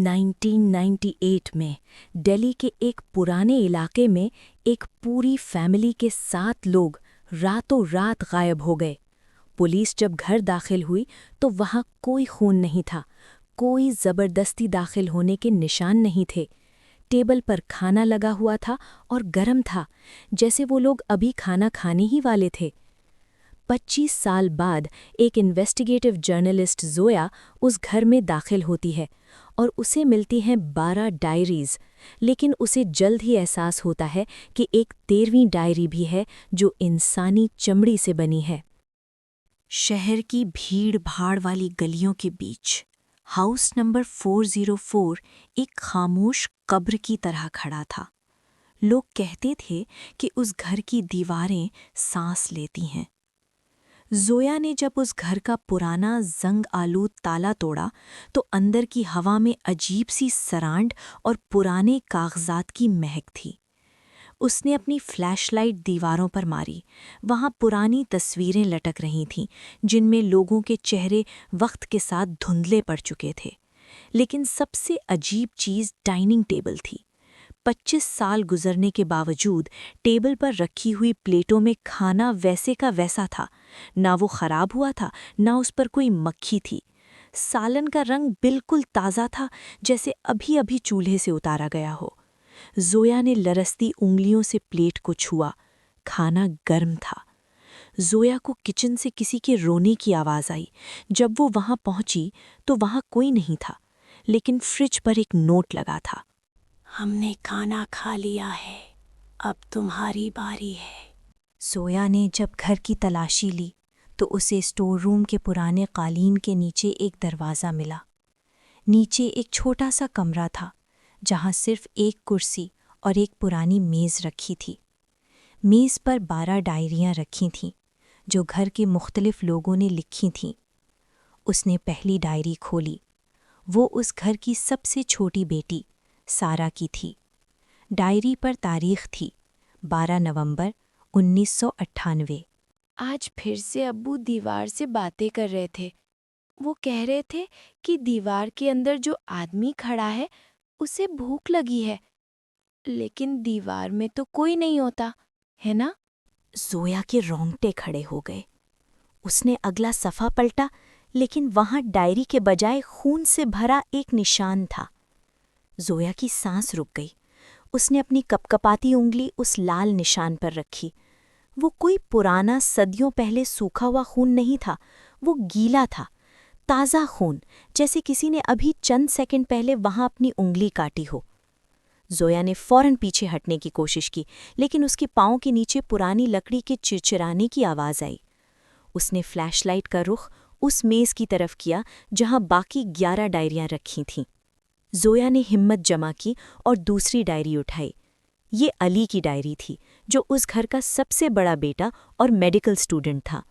1998 में दिल्ली के एक पुराने इलाके में एक पूरी फैमिली के 7 लोग रातों रात गायब हो गए। पुलिस जब घर दाखिल हुई तो वहां कोई खून नहीं था, कोई जबरदस्ती दाखिल होने के निशान नहीं थे। टेबल पर खाना लगा हुआ था और गर्म था, जैसे वो लोग अभी खाना खाने ही वाले थे। 25 साल बाद एक इन्वेस्टिगेटिव जर्नलिस्ट ज़ोया उस घर में दाखिल होती है और उसे मिलती हैं 12 डायरीज, लेकिन उसे जल्द ही एहसास होता है कि एक 13वीं डायरी भी है जो इंसानी चमड़ी से बनी है। शहर की भीड़-भाड़ वाली गलियों के बीच हाउस नंबर 404 एक खामोश कब्र की तरह खड़ा था। लोग कहते थे कि उस घर की दीवारें सांस लेती हैं। ज़ोया ने जब उस घर का पुराना जंग आलूद ताला तोड़ा तो अंदर की हवा में अजीब सी सरांड और पुराने कागजात की महक थी। उसने अपनी फ्लैशलाइट दीवारों पर मारी। वहाँ पुरानी तस्वीरें लटक रही थीं, जिनमें लोगों के चेहरे वक्त के साथ धुंधले पड़ चुके थे। लेकिन सबसे अजीब चीज़ डाइनिंग टेबल थी। 25 साल गुजरने के बावजूद टेबल पर रखी हुई प्लेटों में खाना वैसे का वैसा था। ना वो खराब हुआ था, ना उस पर कोई मक्खी थी। सालन का रंग बिल्कुल ताज़ा था, जैसे अभी अभी चूल्हे से उतारा गया हो। ज़ोया ने लरसती उंगलियों से प्लेट को छुआ। खाना गर्म था। ज़ोया को किचन से किसी के रोने की आवाज़ आई। जब वो वहाँ पहुंची तो वहाँ कोई नहीं था, लेकिन फ्रिज पर एक नोट लगा था। हमने खाना खा लिया है, अब तुम्हारी बारी है। ज़ोया ने जब घर की तलाशी ली तो उसे स्टोर रूम के पुराने कालीन के नीचे एक दरवाज़ा मिला। नीचे एक छोटा सा कमरा था, जहाँ सिर्फ एक कुर्सी और एक पुरानी मेज़ रखी थी। मेज़ पर 12 डायरियाँ रखी थीं, जो घर के मुख्तलिफ लोगों ने लिखी थीं। उसने पहली डायरी खोली। वो उस घर की सबसे छोटी बेटी सारा की थी। डायरी पर तारीख थी 12 नवंबर 1998। आज फिर से अब्बू दीवार से बातें कर रहे थे। वो कह रहे थे कि दीवार के अंदर जो आदमी खड़ा है उसे भूख लगी है, लेकिन दीवार में तो कोई नहीं होता, है ना? ज़ोया के रोंगटे खड़े हो गए। उसने अगला सफ़ा पलटा, लेकिन वहाँ डायरी के बजाय खून से भरा एक निशान था। ज़ोया की सांस रुक गई। उसने अपनी कपकपाती उंगली उस लाल निशान पर रखी। वो कोई पुराना सदियों पहले सूखा हुआ खून नहीं था, वो गीला था, ताज़ा खून, जैसे किसी ने अभी चंद सेकंड पहले वहाँ अपनी उंगली काटी हो। ज़ोया ने फ़ौरन पीछे हटने की कोशिश की, लेकिन उसके पाँव के नीचे पुरानी लकड़ी के चिरचिराने की आवाज़ आई। उसने फ्लैशलाइट का रुख उस मेज़ की तरफ किया जहाँ बाकी 11 डायरियाँ रखी थीं। ज़ोया ने हिम्मत जमा की और दूसरी डायरी उठाई। ये अली की डायरी थी, जो उस घर का सबसे बड़ा बेटा और मेडिकल स्टूडेंट था।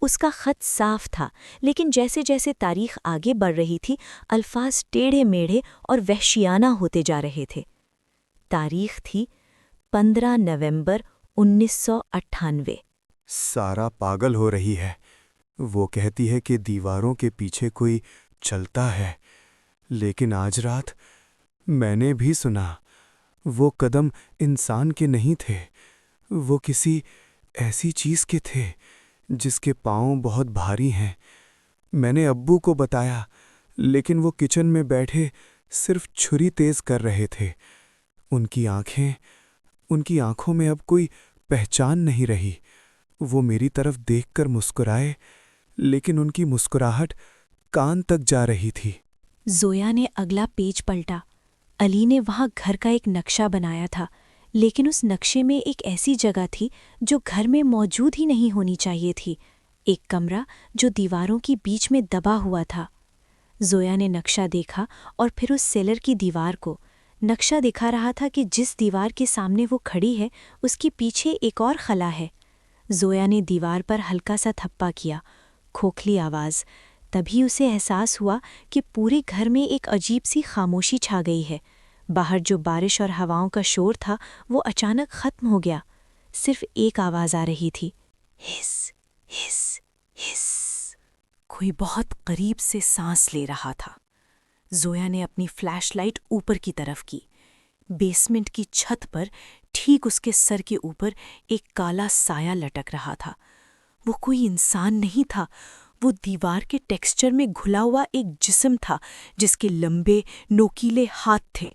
उसका खत साफ था, लेकिन जैसे जैसे तारीख आगे बढ़ रही थी, अल्फाज टेढ़े मेढ़े और वहशियाना होते जा रहे थे। तारीख थी 15 नवंबर 1998। सारा पागल हो रही है। वो कहती है कि दीवारों के पीछे कोई चलता है, लेकिन आज रात मैंने भी सुना। वो कदम इंसान के नहीं थे, वो किसी ऐसी चीज़ के थे जिसके पाँव बहुत भारी हैं। मैंने अब्बू को बताया, लेकिन वो किचन में बैठे सिर्फ छुरी तेज कर रहे थे। उनकी आंखों में अब कोई पहचान नहीं रही। वो मेरी तरफ देखकर मुस्कुराए, लेकिन उनकी मुस्कुराहट कान तक जा रही थी। ज़ोया ने अगला पेज पलटा। अली ने वहाँ घर का एक नक्शा बनाया था, लेकिन उस नक्शे में एक ऐसी जगह थी जो घर में मौजूद ही नहीं होनी चाहिए थी। एक कमरा जो दीवारों की बीच में दबा हुआ था। ज़ोया ने नक्शा देखा और फिर उस सेलर की दीवार को। नक्शा दिखा रहा था कि जिस दीवार के सामने वो खड़ी है, उसके पीछे एक और खला है। ज़ोया ने दीवार पर हल्का सा थप्पा किया। खोखली आवाज़। तभी उसे एहसास हुआ कि पूरे घर में एक अजीब सी खामोशी छा गई है। बाहर जो बारिश और हवाओं का शोर था, वो अचानक खत्म हो गया। सिर्फ एक आवाज़ आ रही थी, हिस हिस हिस। कोई बहुत करीब से सांस ले रहा था। जोया ने अपनी फ्लैशलाइट ऊपर की तरफ की। बेसमेंट की छत पर ठीक उसके सर के ऊपर एक काला साया लटक रहा था। वो कोई इंसान नहीं था, वो दीवार के टेक्सचर में घुला हुआ एक जिस्म था जिसके लंबे नोकीले हाथ थे।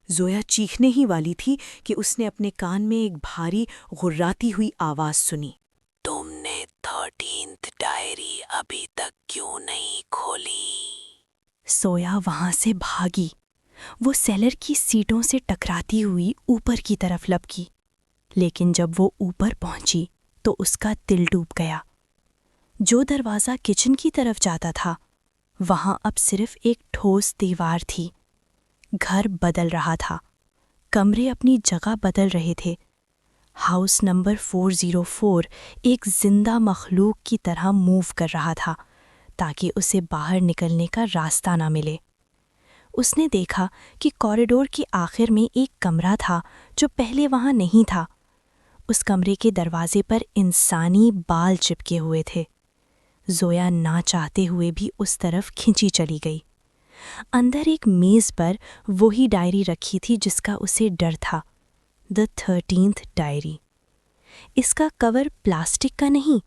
जोया चीखने ही वाली थी कि उसने अपने कान में एक भारी गुर्राती हुई आवाज सुनी। तुमने 13th डायरी अभी तक क्यों नहीं खोली? जोया वहां से भागी। वो सेलर की सीटों से टकराती हुई ऊपर की तरफ लपकी, लेकिन जब वो ऊपर पहुंची तो उसका दिल डूब गया। जो दरवाज़ा किचन की तरफ जाता था, वहां अब सिर्फ एक ठोस दीवार थी। घर बदल रहा था, कमरे अपनी जगह बदल रहे थे। हाउस नंबर 404 एक जिंदा मखलूक की तरह मूव कर रहा था ताकि उसे बाहर निकलने का रास्ता ना मिले। उसने देखा कि कॉरिडोर के आखिर में एक कमरा था जो पहले वहां नहीं था। उस कमरे के दरवाजे पर इंसानी बाल चिपके हुए थे। जोया ना चाहते हुए भी उस तरफ खिंची चली गई। अंदर एक मेज पर वही डायरी रखी थी जिसका उसे डर था, द 13th डायरी। इसका कवर प्लास्टिक का नहीं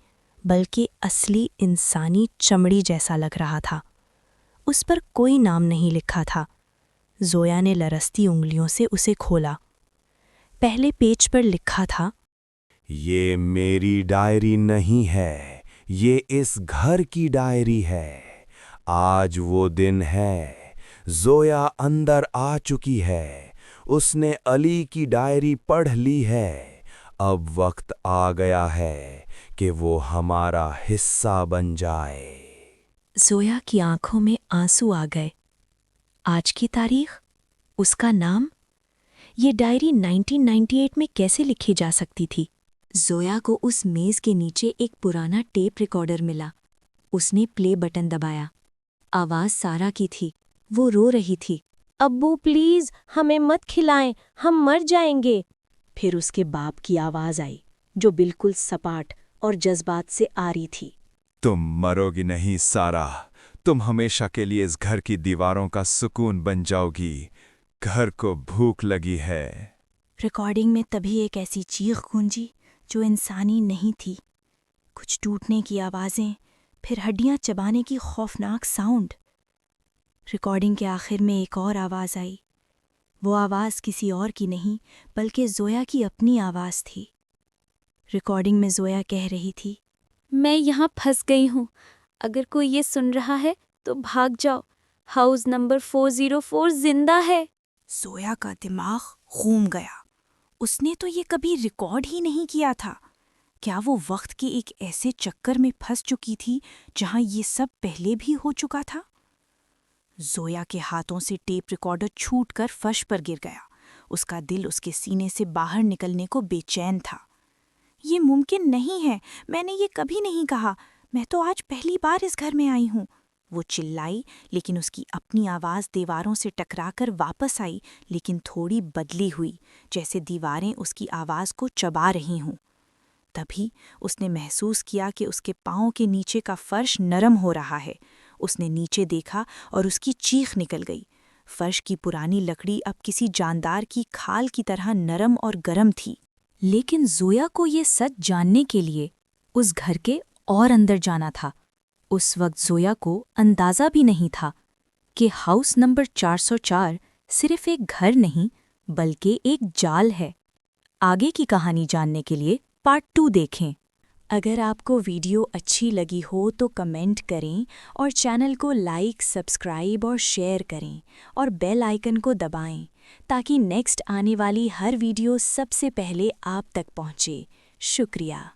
बल्कि असली इंसानी चमड़ी जैसा लग रहा था। उस पर कोई नाम नहीं लिखा था। जोया ने लरसती उंगलियों से उसे खोला। पहले पेज पर लिखा था, ये मेरी डायरी नहीं है, ये इस घर की डायरी है। आज वो दिन है, जोया अंदर आ चुकी है। उसने अली की डायरी पढ़ ली है। अब वक्त आ गया है कि वो हमारा हिस्सा बन जाए। जोया की आंखों में आंसू आ गए। आज की तारीख, उसका नाम, ये डायरी 1998 में कैसे लिखी जा सकती थी? जोया को उस मेज के नीचे एक पुराना टेप रिकॉर्डर मिला। उसने प्ले बटन दबाया। आवाज सारा की थी। वो रो रही थी। अब्बू प्लीज हमें मत खिलाएं, हम मर जाएंगे। फिर उसके बाप की आवाज आई, जो बिल्कुल सपाट और जज्बात से आ रही थी। तुम मरोगी नहीं सारा, तुम हमेशा के लिए इस घर की दीवारों का सुकून बन जाओगी। घर को भूख लगी है। रिकॉर्डिंग में तभी एक ऐसी चीख गूंजी जो इंसानी नहीं थी। कुछ टूटने की आवाज़ें, फिर हड्डियां चबाने की खौफनाक साउंड। रिकॉर्डिंग के आखिर में एक और आवाज़ आई। वो आवाज़ किसी और की नहीं बल्कि जोया की अपनी आवाज़ थी। रिकॉर्डिंग में जोया कह रही थी, मैं यहाँ फंस गई हूँ। अगर कोई ये सुन रहा है तो भाग जाओ। हाउस नंबर 404 जिंदा है। जोया का दिमाग घूम गया। उसने तो ये कभी रिकॉर्ड ही नहीं किया था। क्या वो वक्त के एक ऐसे चक्कर में फंस चुकी थी जहां ये सब पहले भी हो चुका था? जोया के हाथों से टेप रिकॉर्डर छूटकर फर्श पर गिर गया। उसका दिल उसके सीने से बाहर निकलने को बेचैन था। ये मुमकिन नहीं है, मैंने ये कभी नहीं कहा। मैं तो आज पहली बार इस घर में आई हूँ। वो चिल्लाई, लेकिन उसकी अपनी आवाज़ दीवारों से टकराकर वापस आई, लेकिन थोड़ी बदली हुई, जैसे दीवारें उसकी आवाज़ को चबा रही हों। तभी उसने महसूस किया कि उसके पाँव के नीचे का फर्श नरम हो रहा है। उसने नीचे देखा और उसकी चीख निकल गई। फर्श की पुरानी लकड़ी अब किसी जानदार की खाल की तरह नरम और गर्म थी। लेकिन जोया को ये सच जानने के लिए उस घर के और अंदर जाना था। उस वक्त जोया को अंदाज़ा भी नहीं था कि हाउस नंबर 404 सिर्फ एक घर नहीं बल्कि एक जाल है। आगे की कहानी जानने के लिए पार्ट 2 देखें। अगर आपको वीडियो अच्छी लगी हो तो कमेंट करें और चैनल को लाइक, सब्सक्राइब और शेयर करें और बेल आइकन को दबाएं ताकि नेक्स्ट आने वाली हर वीडियो सबसे पहले आप तक पहुंचे। शुक्रिया।